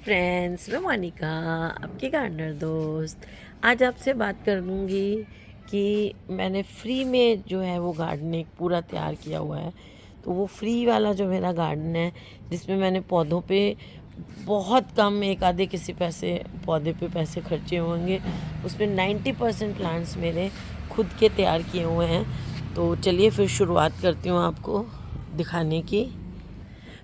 Friends, मैं Monica, आपकी gardener दोस्त। आज आपसे बात करूँगी कि मैंने फ्री में जो है वो गार्डनिंग पूरा तैयार किया हुआ है। तो वो फ्री वाला जो मेरा गार्डन है, जिसमें मैंने पौधों पे बहुत कम एक आधे किसी पैसे पौधे पे पैसे खर्चे होंगे, उसमें 90% प्लांट्स मेरे खुद के तैयार किए हुए हैं। तो चलिए फिर शुरुआत करती हूँ आपको दिखाने की।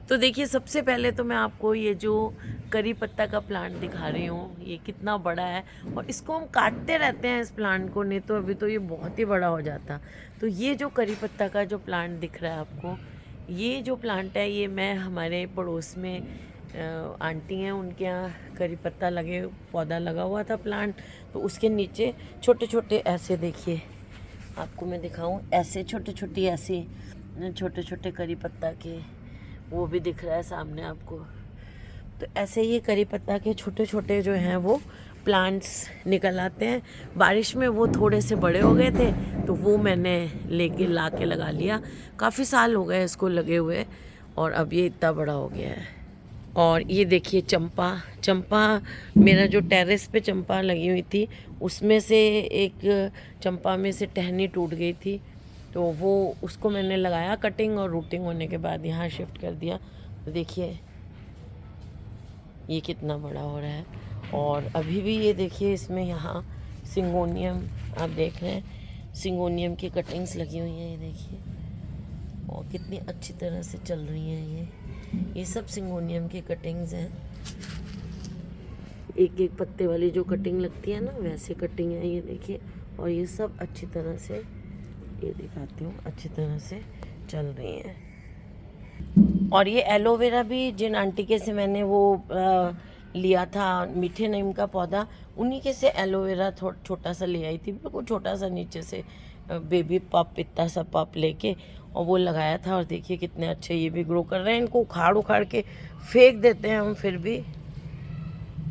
तो देखिए, सबसे पहले तो मैं आपको ये जो करी पत्ता का प्लांट दिखा रही हूँ, ये कितना बड़ा है। और इसको हम काटते रहते हैं इस प्लांट को, नहीं तो अभी तो ये बहुत ही बड़ा हो जाता। तो ये जो करी पत्ता का जो प्लांट दिख रहा है आपको, ये जो प्लांट है, ये मैं हमारे पड़ोस में आंटी हैं, उनके यहाँ करी पत्ता लगे पौधा लगा हुआ था प्लांट। तो उसके नीचे छोटे छोटे ऐसे, देखिए आपको मैं दिखाऊं, ऐसे छोटे छोटे करी पत्ता के वो भी दिख रहा है सामने आपको। तो ऐसे ही करी पत्ता के छोटे छोटे जो हैं वो प्लांट्स निकल आते हैं। बारिश में वो थोड़े से बड़े हो गए थे, तो वो मैंने लेके ला के लगा लिया। काफ़ी साल हो गए इसको लगे हुए, और अब ये इतना बड़ा हो गया है। और ये देखिए चंपा मेरा जो टेरेस पे चंपा लगी हुई थी, उसमें से एक चंपा में से टहनी टूट गई थी। तो वो उसको मैंने लगाया, कटिंग और रूटिंग होने के बाद यहाँ शिफ्ट कर दिया। तो देखिए ये कितना बड़ा हो रहा है। और अभी भी ये देखिए, इसमें यहाँ सिंगोनियम आप देख रहे हैं, सिंगोनियम की कटिंग्स लगी हुई हैं, ये देखिए, और कितनी अच्छी तरह से चल रही हैं। ये सब सिंगोनियम की कटिंग्स हैं। एक एक पत्ते वाली जो कटिंग लगती है ना, वैसे कटिंग है ये देखिए। और ये सब अच्छी तरह से, ये दिखाती हूँ, अच्छी तरह से चल रही हैं। और ये एलोवेरा भी जिन आंटी के से मैंने वो लिया था मीठे नीम का पौधा, उन्हीं के से एलोवेरा छोटा सा ले आई थी, बिल्कुल छोटा सा, नीचे से बेबी पप, इतना सा पप लेके, और वो लगाया था। और देखिए कितने अच्छे ये भी ग्रो कर रहे हैं। इनको उखाड़ उखाड़ के फेंक देते हैं हम, फिर भी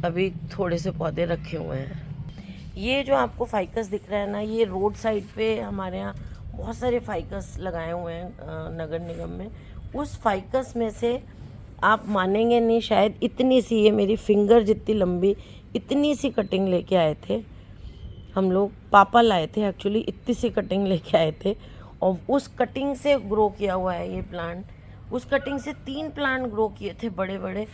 अभी थोड़े से पौधे रखे हुए हैं। ये जो आपको फाइकस दिख रहा है ना, ये रोड साइड पे हमारे यहाँ बहुत सारे फाइकस लगाए हुए हैं नगर निगम में। उस फाइकस में से आप मानेंगे नहीं, शायद इतनी सी, ये मेरी फिंगर जितनी लंबी, इतनी सी कटिंग लेके आए थे हम लोग। पापा लाए थे एक्चुअली, इतनी सी कटिंग लेके आए थे, और उस कटिंग से ग्रो किया हुआ है ये प्लांट। उस कटिंग से 3 प्लांट ग्रो किए थे बड़े बड़े।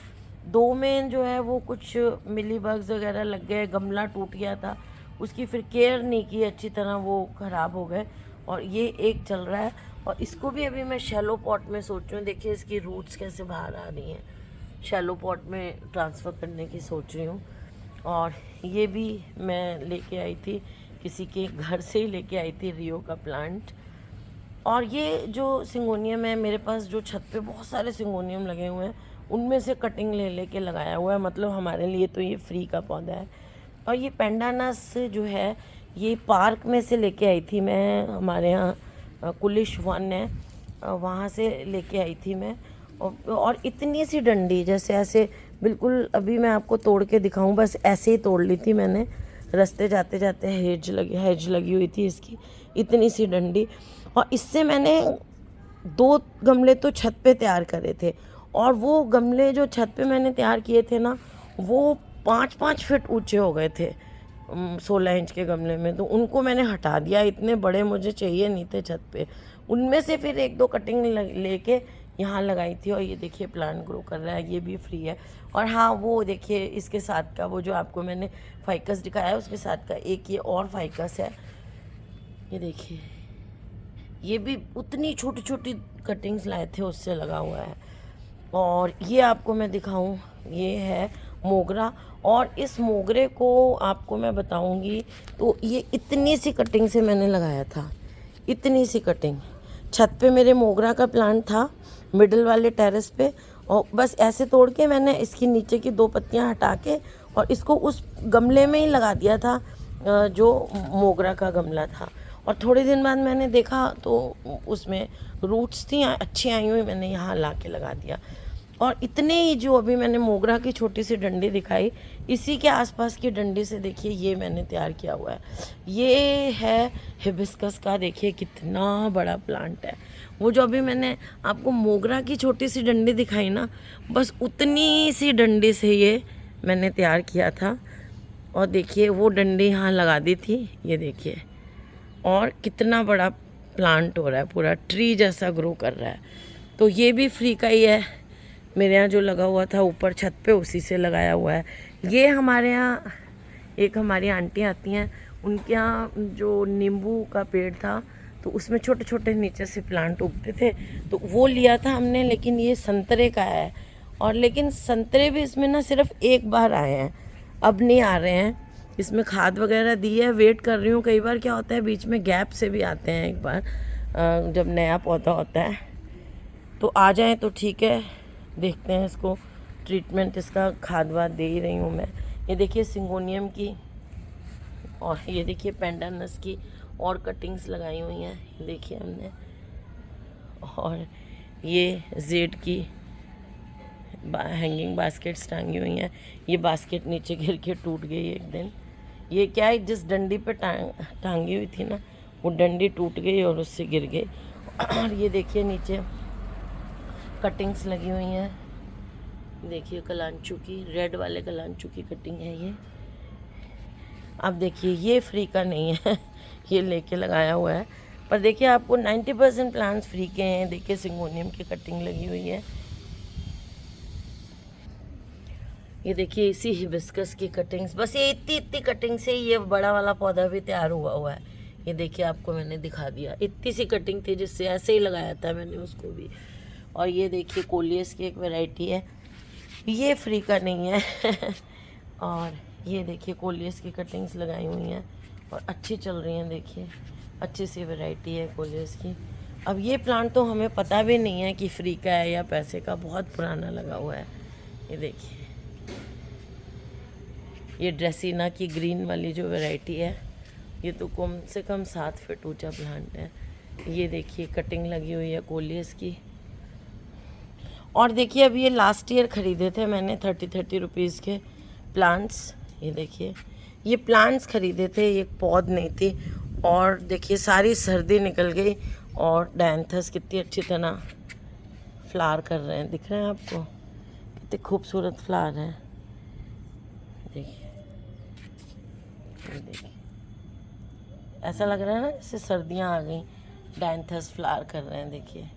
2 में जो है वो कुछ मिली बग्स वगैरह लग गए, गमला टूट गया था, उसकी फिर केयर नहीं की अच्छी तरह, वो ख़राब हो गए। और ये एक चल रहा है, और इसको भी अभी मैं शैलो पॉट में सोच रही हूँ। देखिए इसकी रूट्स कैसे बाहर आ रही हैं, शैलो पॉट में ट्रांसफ़र करने की सोच रही हूँ। और ये भी मैं लेके आई थी, किसी के घर से ही लेके आई थी, रियो का प्लांट। और ये जो सिंगोनियम है मेरे पास, जो छत पे बहुत सारे सिंगोनियम लगे हुए हैं, उनमें से कटिंग ले लेके लगाया हुआ है। मतलब हमारे लिए तो ये फ्री का पौधा है। और ये पेंडानस जो है, ये पार्क में से लेके आई थी मैं, हमारे यहाँ कुलिश वन है, वहाँ से लेके आई थी मैं। और इतनी सी डंडी, जैसे ऐसे बिल्कुल, अभी मैं आपको तोड़ के दिखाऊं, बस ऐसे ही तोड़ ली थी मैंने, रास्ते जाते जाते हेज लगी हुई थी इसकी, इतनी सी डंडी। और इससे मैंने 2 गमले तो छत पे तैयार करे थे। और वो गमले जो छत पे मैंने तैयार किए थे ना, वो 5-5 फीट ऊंचे हो गए थे 16 इंच के गमले में। तो उनको मैंने हटा दिया, इतने बड़े मुझे चाहिए नहीं थे छत पे। उनमें से फिर 1-2 कटिंग लेके यहाँ लगाई थी। और ये देखिए प्लांट ग्रो कर रहा है, ये भी फ्री है। और हाँ, वो देखिए इसके साथ का, वो जो आपको मैंने फाइकस दिखाया, उसके साथ का एक ये और फाइकस है, ये देखिए, ये भी उतनी छोटी छोटी कटिंग्स लाए थे, उससे लगा हुआ है। और ये आपको मैं दिखाऊं, ये है मोगरा। और इस मोगरे को आपको मैं बताऊंगी, तो ये इतनी सी कटिंग से मैंने लगाया था, इतनी सी कटिंग। छत पे मेरे मोगरा का प्लांट था, मिडल वाले टेरेस पे, और बस ऐसे तोड़ के मैंने इसकी नीचे की 2 पत्तियां हटा के, और इसको उस गमले में ही लगा दिया था जो मोगरा का गमला था। और थोड़े दिन बाद मैंने देखा तो उसमें रूट्स थी अच्छी आई हुई, मैंने यहाँ ला के लगा दिया। और इतने ही जो अभी मैंने मोगरा की छोटी सी डंडी दिखाई, इसी के आसपास की डंडी से देखिए ये मैंने तैयार किया हुआ है। ये है हिबिस्कस का, देखिए कितना बड़ा प्लांट है। वो जो अभी मैंने आपको मोगरा की छोटी सी डंडी दिखाई ना, बस उतनी सी डंडी से ये मैंने तैयार किया था। और देखिए वो डंडी यहाँ लगा दी थी, ये देखिए, और कितना बड़ा प्लांट हो रहा है, पूरा ट्री जैसा ग्रो कर रहा है। तो ये भी फ्री का ही है, मेरे यहाँ जो लगा हुआ था ऊपर छत पे उसी से लगाया हुआ है। ये हमारे यहाँ एक हमारी आंटी आती हैं, उनके यहाँ जो नींबू का पेड़ था तो उसमें छोटे छोटे नीचे से प्लांट उगते थे, तो वो लिया था हमने। लेकिन ये संतरे का है, और लेकिन संतरे भी इसमें ना सिर्फ एक बार आए हैं, अब नहीं आ रहे हैं। इसमें खाद वगैरह दी है, वेट कर रही हूँ। कई बार क्या होता है बीच में गैप से भी आते हैं, एक बार जब नया पौधा होता है तो आ जाए तो ठीक है। देखते हैं इसको ट्रीटमेंट, इसका खाद वाद दे ही रही हूँ मैं। ये देखिए सिंगोनियम की, और ये देखिए पेंडानस की और कटिंग्स लगाई हुई हैं, ये देखिए हमने। और ये जेड की हैंगिंग बास्केट्स टांगी हुई हैं। ये बास्केट नीचे गिर के टूट गई एक दिन। ये क्या है, जिस डंडी पे टांगी हुई थी ना, वो डंडी टूट गई और उससे गिर गई। और ये देखिए नीचे कटिंग्स लगी हुई हैं, देखिए कलांचू की, रेड वाले कलांचू की कटिंग है ये। अब देखिए ये फ्री का नहीं है, ये लेके लगाया हुआ है। पर देखिए आपको 90% प्लांट्स फ्री के हैं। देखिए सिंगोनियम की कटिंग लगी हुई है। ये देखिए इसी हिबिस्कस की कटिंग्स, बस ये इतनी इतनी कटिंग से ये बड़ा वाला पौधा भी तैयार हुआ है। ये देखिए आपको मैंने दिखा दिया, इतनी सी कटिंग थी जिससे ऐसे ही लगाया था मैंने उसको भी। और ये देखिए कोलियस की एक वैरायटी है, ये फ्री का नहीं है। और ये देखिए कोलियस की कटिंग्स लगाई हुई हैं और अच्छी चल रही हैं। देखिए अच्छी सी वैरायटी है कोलियस की। अब ये प्लांट तो हमें पता भी नहीं है कि फ्री का है या पैसे का, बहुत पुराना लगा हुआ है। ये देखिए ये ड्रेसिना की ग्रीन वाली जो वैरायटी है, ये तो कम से कम 7 फीट ऊंचा प्लांट है। ये देखिए कटिंग लगी हुई है कोलियस की। और देखिए अभी ये लास्ट ईयर ख़रीदे थे मैंने 30 रुपीज़ के प्लांट्स। ये देखिए ये प्लांट्स ख़रीदे थे, ये पौध नहीं थी। और देखिए सारी सर्दी निकल गई, और डायंथस कितनी अच्छी तरह फ्लावर कर रहे हैं, दिख रहे हैं आपको, कितने खूबसूरत फ्लावर हैं। देखिए देखिए ऐसा लग रहा है ना जैसे सर्दियाँ आ गई, डायंथस फ्लावर कर रहे हैं देखिए।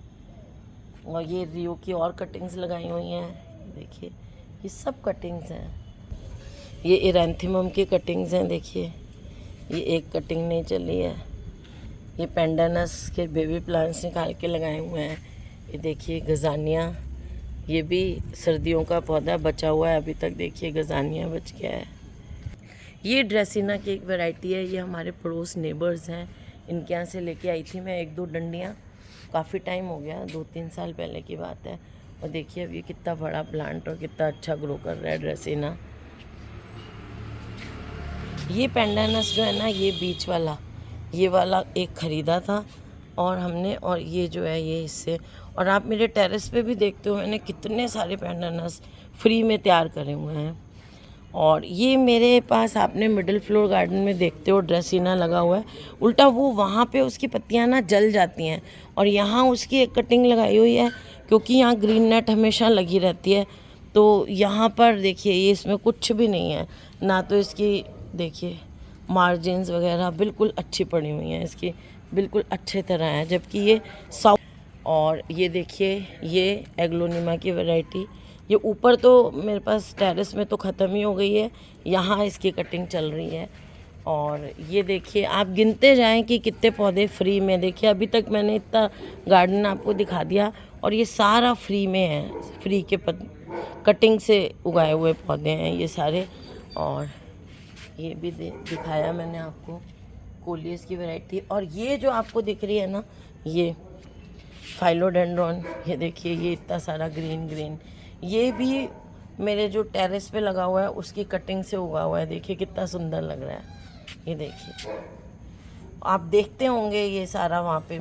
और ये रियो की और कटिंग्स लगाई हुई हैं, देखिए ये सब कटिंग्स हैं। ये एरेंथिमम की कटिंग्स हैं, देखिए ये एक कटिंग नहीं चली है। ये पेंडानस के बेबी प्लांट्स निकाल के लगाए हुए हैं। ये देखिए गजानिया, ये भी सर्दियों का पौधा बचा हुआ है अभी तक, देखिए गजानिया बच गया है। ये ड्रेसिना की एक वैरायटी है, ये हमारे पड़ोस नेबर्स हैं, इनके यहाँ से लेके आई थी मैं 1-2 डंडियाँ। काफ़ी टाइम हो गया, 2-3 साल पहले की बात है। और देखिए अब ये कितना बड़ा प्लांट और कितना अच्छा ग्रो कर रहा है ड्रेसिना। ये पेंडानस जो है ना, ये बीच वाला, ये वाला एक ख़रीदा था और हमने, और ये जो है ये इससे। और आप मेरे टेरेस पे भी देखते हो मैंने कितने सारे पेंडानस फ्री में तैयार करे हुए हैं। और ये मेरे पास आपने मिडिल फ्लोर गार्डन में देखते हो ड्रेसिना लगा हुआ है, उल्टा वो वहाँ पे उसकी पत्तियाँ ना जल जाती हैं। और यहाँ उसकी एक कटिंग लगाई हुई है, क्योंकि यहाँ ग्रीन नेट हमेशा लगी रहती है। तो यहाँ पर देखिए ये इसमें कुछ भी नहीं है ना, तो इसकी देखिए मार्जिन्स वगैरह बिल्कुल अच्छी पड़ी हुई हैं इसकी, बिल्कुल अच्छे तरह है। जबकि ये साउथ, और ये देखिए ये एग्लोनिमा की वैरायटी, ये ऊपर तो मेरे पास टेरेस में तो ख़त्म ही हो गई है, यहाँ इसकी कटिंग चल रही है। और ये देखिए आप गिनते जाएं कि कितने पौधे फ्री में। देखिए अभी तक मैंने इतना गार्डन आपको दिखा दिया, और ये सारा फ्री में है, फ्री के कटिंग से उगाए हुए पौधे हैं ये सारे। और ये भी दिखाया मैंने आपको कोलियस की वैरायटी। और ये जो आपको दिख रही है ना, ये फाइलोडेंड्रॉन, ये देखिए ये इतना सारा ग्रीन ग्रीन, ये भी मेरे जो टेरेस पे लगा हुआ है उसकी कटिंग से उगा हुआ है। देखिए कितना सुंदर लग रहा है, ये देखिए आप देखते होंगे ये सारा, वहाँ पे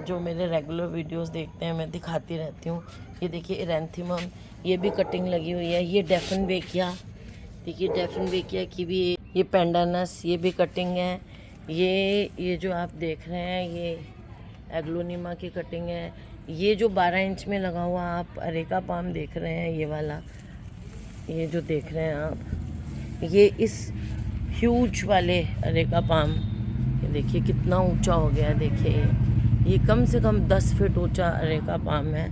जो मेरे रेगुलर वीडियोस देखते हैं मैं दिखाती रहती हूँ। ये देखिए एरेंथिमम, ये भी कटिंग लगी हुई है। ये डेफनबेकिया, देखिए डेफनबेकिया की भी, ये पेंडानस, ये भी कटिंग है। ये जो आप देख रहे हैं ये एग्लोनिमा की कटिंग है। ये जो 12 इंच में लगा हुआ आप अरेका पाम देख रहे हैं, ये वाला, ये जो देख रहे हैं आप, ये इस ह्यूज वाले अरेका पाम, ये देखिए कितना ऊंचा हो गया है। देखिए ये कम से कम 10 फीट ऊंचा अरेका पाम है।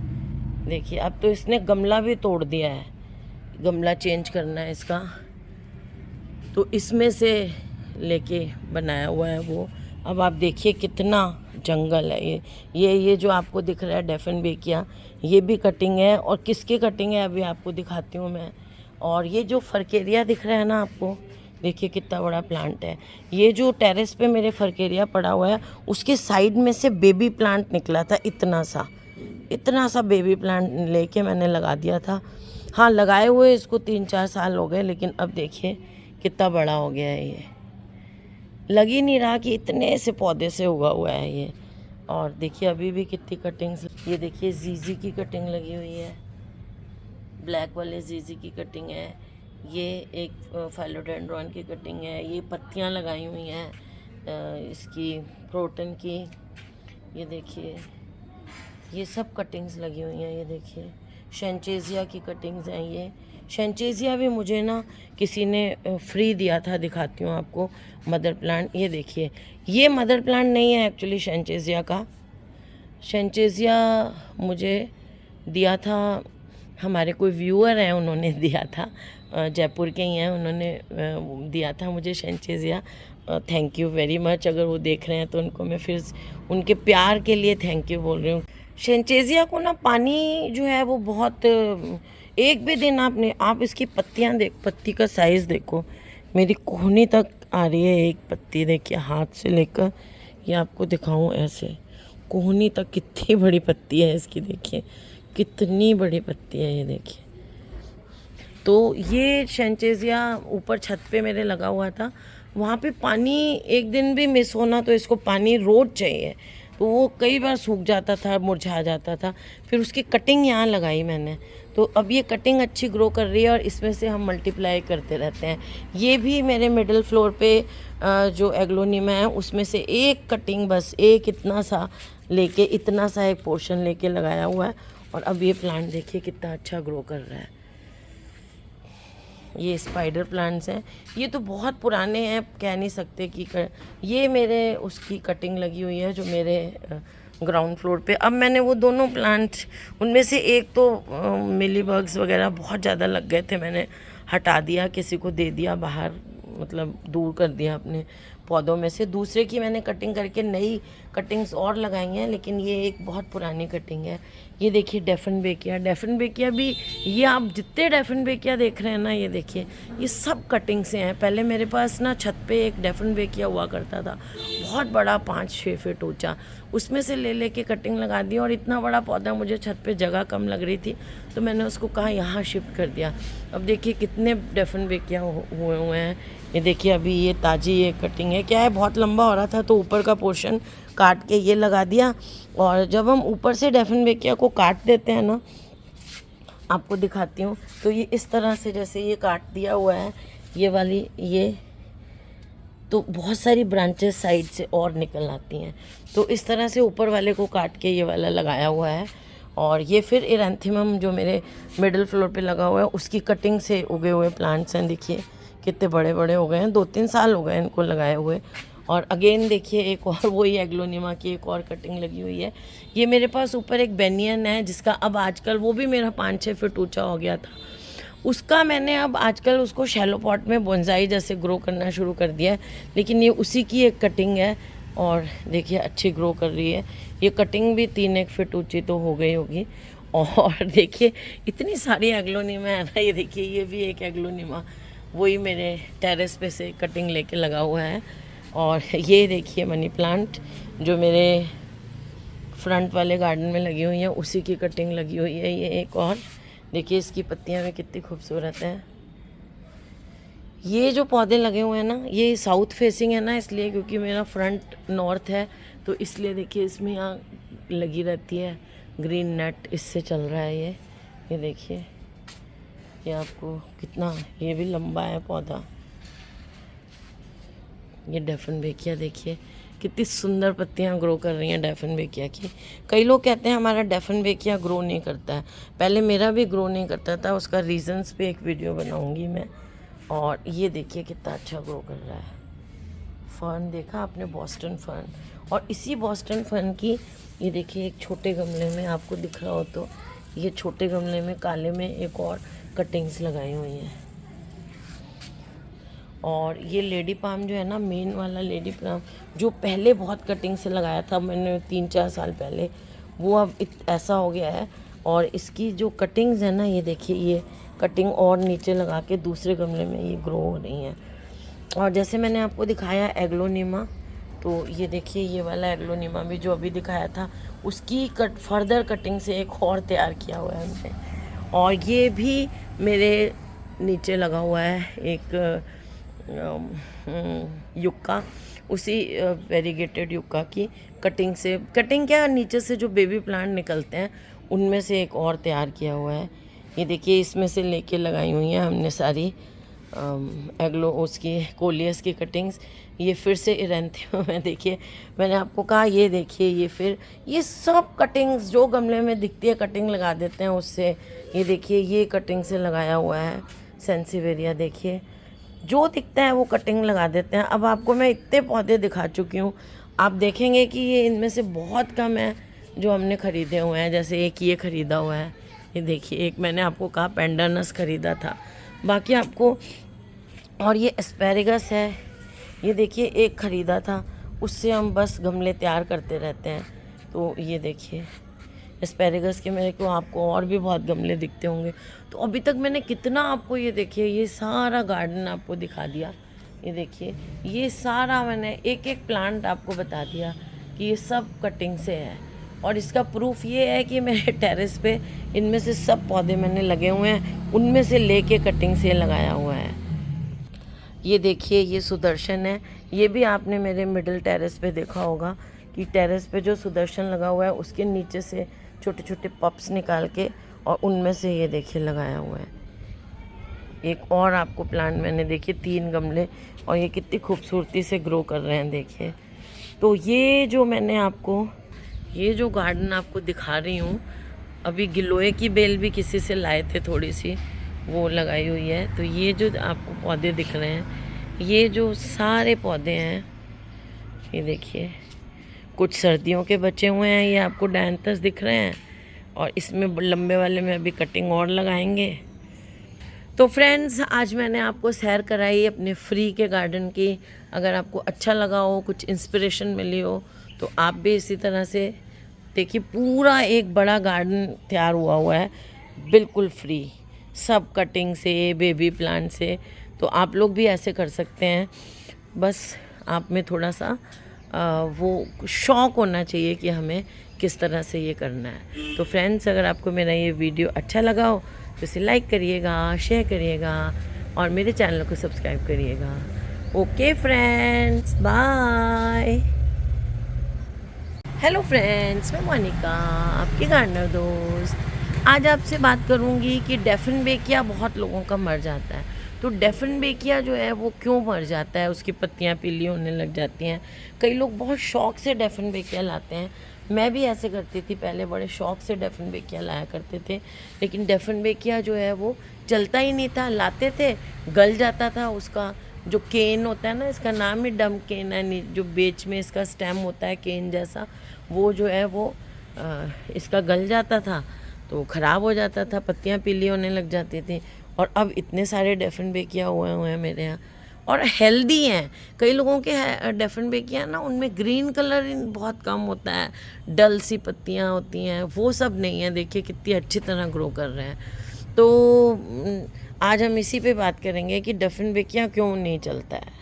देखिए अब तो इसने गमला भी तोड़ दिया है, गमला चेंज करना है इसका, तो इसमें से लेके बनाया हुआ है वो। अब आप देखिए कितना जंगल है। ये जो आपको दिख रहा है डेफनबेकिया, ये भी कटिंग है। और किसकी कटिंग है अभी आपको दिखाती हूँ मैं। और ये जो फरकेरिया दिख रहा है ना आपको, देखिए कितना बड़ा प्लांट है। ये जो टेरेस पे मेरे फरकेरिया पड़ा हुआ है, उसके साइड में से बेबी प्लांट निकला था, इतना सा बेबी प्लांट लेके मैंने लगा दिया था। हाँ, लगाए हुए इसको 3-4 साल हो गए, लेकिन अब देखिए कितना बड़ा हो गया है। ये लग ही नहीं रहा कि इतने से पौधे से उगा हुआ है ये। और देखिए अभी भी कितनी कटिंग्स, ये देखिए जीजी की कटिंग लगी हुई है, ब्लैक वाले जीजी की कटिंग है। ये एक फाइलोडेंड्रॉन की कटिंग है। ये पत्तियां लगाई हुई हैं इसकी क्रोटन की। ये देखिए ये सब कटिंग्स लगी हुई हैं। ये देखिए शेंचेजिया की कटिंग्स हैं। ये शेंचेजिया भी मुझे ना किसी ने फ्री दिया था, दिखाती हूँ आपको मदर प्लांट। ये देखिए ये मदर प्लांट नहीं है एक्चुअली शेंचेजिया का। शेंचेजिया मुझे दिया था, हमारे कोई व्यूअर हैं उन्होंने दिया था, जयपुर के ही हैं, उन्होंने दिया था मुझे शेंचेजिया। थैंक यू वेरी मच, अगर वो देख रहे हैं तो उनको मैं फिर उनके प्यार के लिए थैंक यू बोल रही हूँ। शेंचेजिया को ना पानी जो है वो बहुत, एक भी दिन आप इसकी पत्तियाँ पत्ती का साइज़ देखो, मेरी कोहनी तक आ रही है एक पत्ती। देखिए हाथ से लेकर ये आपको दिखाऊं ऐसे, कोहनी तक कितनी बड़ी पत्ती है इसकी। देखिए कितनी बड़ी पत्ती है ये देखिए। तो ये शेंचेजिया ऊपर छत पे मेरे लगा हुआ था, वहाँ पे पानी एक दिन भी मिस होना तो इसको पानी रोज चाहिए, तो वो कई बार सूख जाता था, मुरझा जाता था। फिर उसकी कटिंग यहाँ लगाई मैंने, तो अब ये कटिंग अच्छी ग्रो कर रही है और इसमें से हम मल्टीप्लाई करते रहते हैं। ये भी मेरे मिडिल फ्लोर पे जो एग्लोनिमा है उसमें से एक कटिंग, बस एक इतना सा एक पोर्शन लेके लगाया हुआ है। और अब ये प्लांट देखिए कितना अच्छा ग्रो कर रहा है। ये स्पाइडर प्लांट्स हैं, ये तो बहुत पुराने हैं, कह नहीं सकते कि ये मेरे उसकी कटिंग लगी हुई है जो मेरे ग्राउंड फ्लोर पे। अब मैंने वो दोनों प्लांट्स, उनमें से एक तो मिली बग्स वगैरह बहुत ज़्यादा लग गए थे, मैंने हटा दिया, किसी को दे दिया बाहर, मतलब दूर कर दिया अपने पौधों में से। दूसरे की मैंने कटिंग करके नई कटिंग्स और लगाई हैं, लेकिन ये एक बहुत पुरानी कटिंग है। ये देखिए डेफनबेकिया भी, ये आप जितने डेफनबेकिया देख रहे हैं ना, ये देखिए ये सब कटिंग से हैं। पहले मेरे पास ना छत पे एक डेफनबेकिया हुआ करता था, बहुत बड़ा 5-6 फीट ऊंचा, उसमें से ले के कटिंग लगा दी। और इतना बड़ा पौधा, मुझे छत पे जगह कम लग रही थी तो मैंने उसको कहा यहाँ शिफ्ट कर दिया। अब देखिए कितने डेफनबेकिया हुए हैं। ये देखिए अभी ये ताज़ी ये कटिंग है, क्या है बहुत लंबा हो रहा था तो ऊपर का पोर्शन काट के ये लगा दिया। और जब हम ऊपर से डेफनबेकिया को काट देते हैं ना, आपको दिखाती हूँ, तो ये इस तरह से जैसे ये काट दिया हुआ है ये वाली, ये तो बहुत सारी ब्रांचेस साइड से और निकल आती हैं, तो इस तरह से ऊपर वाले को काट के ये वाला लगाया हुआ है। और ये फिर एरेंथीमम जो मेरे मिडिल फ्लोर पे लगा हुआ है उसकी कटिंग से उगे हुए प्लांट्स हैं। देखिए कितने बड़े बड़े हो गए हैं, 2-3 साल हो गए इनको लगाए हुए। और अगेन देखिए एक और वही एग्लोनिमा की एक और कटिंग लगी हुई है। ये मेरे पास ऊपर एक बेनियन है जिसका अब आजकल, वो भी मेरा 5-6 फीट ऊंचा हो गया था, उसका मैंने अब आजकल उसको शैलो पॉट में बोनसाई जैसे ग्रो करना शुरू कर दिया है। लेकिन ये उसी की एक कटिंग है और देखिए अच्छी ग्रो कर रही है। ये कटिंग भी 3-1 फीट ऊंची तो हो गई होगी। और देखिए इतनी सारी एग्लोनिमा है ना, ये देखिए ये भी एक एग्लोनिमा वही मेरे टेरेस पे से कटिंग लेके लगा हुआ है। और ये देखिए मनी प्लांट जो मेरे फ्रंट वाले गार्डन में लगी हुई है उसी की कटिंग लगी हुई है। ये एक और देखिए इसकी पत्तियां भी कितनी खूबसूरत हैं। ये जो पौधे लगे हुए हैं ना, ये साउथ फेसिंग है ना, इसलिए क्योंकि मेरा फ्रंट नॉर्थ है, तो इसलिए देखिए इसमें यहाँ लगी रहती है ग्रीन नेट, इससे चल रहा है ये देखिए, ये आपको कितना, ये भी लंबा है पौधा। ये डेफनबेकिया देखिए कितनी सुंदर पत्तियां ग्रो कर रही हैं डेफिनबेकिया की। कई लोग कहते हैं हमारा डेफिनबेकिया ग्रो नहीं करता है, पहले मेरा भी ग्रो नहीं करता था, उसका रीजंस पे एक वीडियो बनाऊंगी मैं। और ये देखिए कितना अच्छा ग्रो कर रहा है। फर्न देखा आपने, बॉस्टन फर्न। और इसी बॉस्टन फर्न की ये देखिए एक छोटे गमले में, आपको दिख रहा हो तो, ये छोटे गमले में काले में एक और कटिंग्स लगाई हुई हैं। और ये लेडी पाम जो है ना, मेन वाला लेडी पाम जो पहले बहुत कटिंग से लगाया था मैंने 3-4 साल पहले, वो अब ऐसा हो गया है। और इसकी जो कटिंग्स है ना, ये देखिए ये कटिंग और नीचे लगा के दूसरे गमले में ये ग्रो हो रही हैं। और जैसे मैंने आपको दिखाया एग्लोनिमा, तो ये देखिए ये वाला एग्लोनिमा भी जो अभी दिखाया था, उसकी फर्दर कटिंग से एक और तैयार किया हुआ है हमने। और ये भी मेरे नीचे लगा हुआ है एक युक्का, उसी वेरीगेटेड युक्का की कटिंग से, कटिंग क्या नीचे से जो बेबी प्लांट निकलते हैं उनमें से एक और तैयार किया हुआ है। ये देखिए इसमें से लेके लगाई हुई हैं हमने सारी एग्लो उसकी कोलियस की कटिंग्स। ये फिर से इरेंथियम में देखिए, मैंने आपको कहा ये देखिए ये फिर ये सब कटिंग्स जो गमले में दिखती है कटिंग लगा देते हैं उससे। ये देखिए ये कटिंग से लगाया हुआ है सेंसिवेरिया, देखिए जो दिखता है वो कटिंग लगा देते हैं। अब आपको मैं इतने पौधे दिखा चुकी हूँ, आप देखेंगे कि ये इनमें से बहुत कम है जो हमने ख़रीदे हुए हैं। जैसे एक ये ख़रीदा हुआ है, ये देखिए एक मैंने आपको कहा पेंडानस ख़रीदा था, बाकी आपको। और ये एस्पेरेगस है, ये देखिए एक ख़रीदा था, उससे हम बस गमले तैयार करते रहते हैं। तो ये देखिए एस्पेरेगस के मेरे को आपको और भी बहुत गमले दिखते होंगे। तो अभी तक मैंने कितना आपको, ये देखिए ये सारा गार्डन आपको दिखा दिया। ये देखिए ये सारा मैंने एक एक प्लांट आपको बता दिया कि ये सब कटिंग से है। और इसका प्रूफ ये है कि मेरे टेरेस पे इनमें से सब पौधे मैंने लगे हुए हैं, उनमें से लेके कटिंग से लगाया हुआ है। ये देखिए ये सुदर्शन है, ये भी आपने मेरे मिडिल टेरेस पे देखा होगा कि टेरेस पे जो सुदर्शन लगा हुआ है उसके नीचे से छोटे छोटे पप्स निकाल के और उनमें से ये देखिए लगाया हुआ है। एक और आपको प्लांट मैंने देखिए 3 गमले, और ये कितनी खूबसूरती से ग्रो कर रहे हैं देखिए। तो ये जो मैंने आपको ये जो गार्डन आपको दिखा रही हूँ, अभी गिलोय की बेल भी किसी से लाए थे थोड़ी सी, वो लगाई हुई है। तो ये जो आपको पौधे दिख रहे हैं, ये जो सारे पौधे हैं, ये देखिए कुछ सर्दियों के बचे हुए हैं, ये आपको डायंथस दिख रहे हैं, और इसमें लंबे वाले में अभी कटिंग और लगाएंगे। तो फ्रेंड्स आज मैंने आपको सैर कराई अपने फ्री के गार्डन की। अगर आपको अच्छा लगा हो, कुछ इंस्पिरेशन मिली हो, तो आप भी इसी तरह से देखिए, पूरा एक बड़ा गार्डन तैयार हुआ है बिल्कुल फ्री, सब कटिंग से, बेबी प्लांट से। तो आप लोग भी ऐसे कर सकते हैं, बस आप में थोड़ा सा वो शौक़ होना चाहिए कि हमें किस तरह से ये करना है। तो फ्रेंड्स अगर आपको मेरा ये वीडियो अच्छा लगा हो तो इसे लाइक करिएगा, शेयर करिएगा और मेरे चैनल को सब्सक्राइब करिएगा। Okay friends, bye. Hello friends, मैं मोनिका, आपकी गार्डनर दोस्त। आज आपसे बात करूंगी कि डेफिनबेकिया बहुत लोगों का मर जाता है। तो डेफिनबेकिया जो है वो क्यों मर जाता है, उसकी पत्तियां पीली होने लग जाती हैं। कई लोग बहुत शौक़ से डेफिनबेकिया लाते हैं, मैं भी ऐसे करती थी पहले, बड़े शौक़ से डेफिनबेकिया लाया करते थे। लेकिन डेफिनबेकिया जो है वो चलता ही नहीं था, लाते थे गल जाता था। उसका जो केन होता है ना, इसका नाम ही डम केन है, जो बीच में इसका स्टेम होता है केन जैसा, वो जो है वो इसका गल जाता था तो ख़राब हो जाता था, पत्तियां पीली होने लग जाती थी। और अब इतने सारे डेफिनबेकिया हुए हैं मेरे यहाँ, और हेल्दी हैं। कई लोगों के डेफिनबेकिया ना, उनमें ग्रीन कलर बहुत कम होता है, डल सी पत्तियाँ होती हैं, वो सब नहीं है। देखिए कितनी अच्छी तरह ग्रो कर रहे हैं। तो आज हम इसी पे बात करेंगे कि डेफिनबेकिया क्यों नहीं चलता है।